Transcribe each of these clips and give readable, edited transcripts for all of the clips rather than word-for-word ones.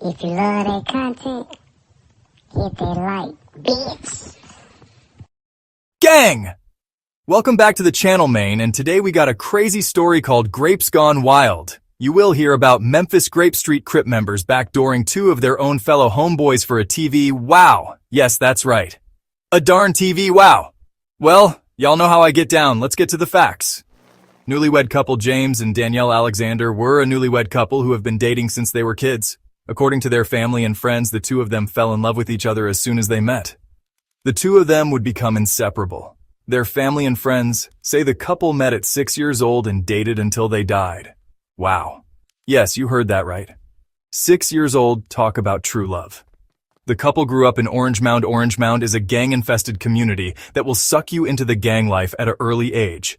If you love that content, hit that like, bitch. Gang! Welcome back to the channel, Maine, and today we got a crazy story called Grapes Gone Wild. You will hear about Memphis Grape Street Crip members backdooring two of their own fellow homeboys for a TV wow. Yes, that's right. A darn TV wow. Well, y'all know how I get down. Let's get to the facts. Newlywed couple James and Danielle Alexander were a newlywed couple who have been dating since they were kids. According to their family and friends, the two of them fell in love with each other as soon as they met. The two of them would become inseparable. Their family and friends say the couple met at 6 years old and dated until they died. Wow. Yes, you heard that right. 6 years old, talk about true love. The couple grew up in Orange Mound. Orange Mound is a gang-infested community that will suck you into the gang life at an early age.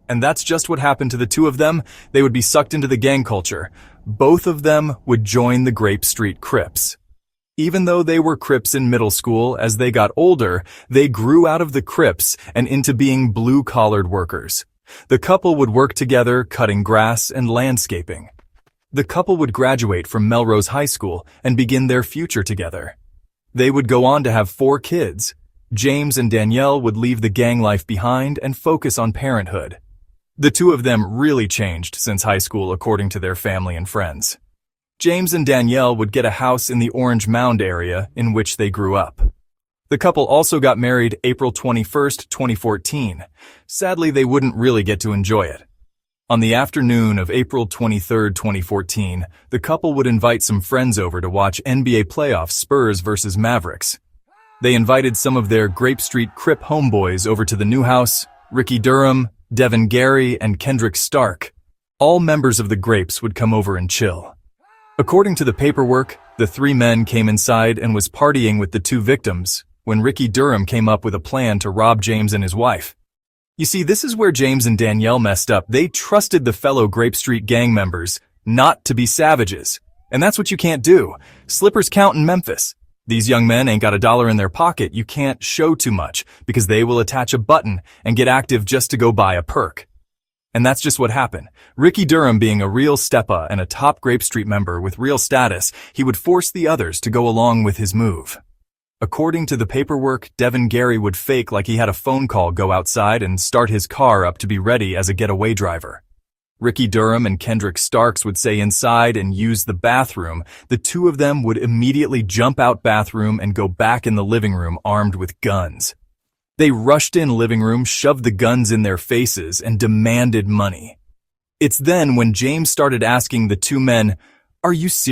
And that's just what happened to the two of them. They would be sucked into the gang culture. Both of them would join the Grape Street Crips. Even though they were Crips in middle school, as they got older, they grew out of the Crips and into being blue-collared workers. The couple would work together cutting grass and landscaping. The couple would graduate from Melrose High School and begin their future together. They would go on to have 4 kids. James and Danielle would leave the gang life behind and focus on parenthood. The two of them really changed since high school, according to their family and friends. James and Danielle would get a house in the Orange Mound area in which they grew up. The couple also got married April 21st, 2014. Sadly, they wouldn't really get to enjoy it. On the afternoon of April 23rd, 2014, the couple would invite some friends over to watch NBA playoffs, Spurs versus Mavericks. They invited some of their Grape Street Crip homeboys over to the new house. Ricky Durham, Devin Gary, and Kendrick Stark. All members of the Grapes would come over and chill. According to the paperwork, the 3 men came inside and was partying with the 2 victims when Ricky Durham came up with a plan to rob James and his wife. You see, this is where James and Danielle messed up. They trusted the fellow Grape Street gang members not to be savages. And that's what you can't do. Slippers count in Memphis. These young men ain't got $1 in their pocket. You can't show too much because they will attach a button and get active just to go buy a perk. And that's just what happened. Ricky Durham, being a real steppa and a top Grape Street member with real status, he would force the others to go along with his move. According to the paperwork, Devin Gary would fake like he had a phone call, go outside and start his car up to be ready as a getaway driver. Ricky Durham and Kendrick Starks would say inside and use the bathroom. The two of them would immediately jump out bathroom and go back in the living room armed with guns. They rushed in living room, shoved the guns in their faces, and demanded money. It's then when James started asking the 2 men, "Are you serious?"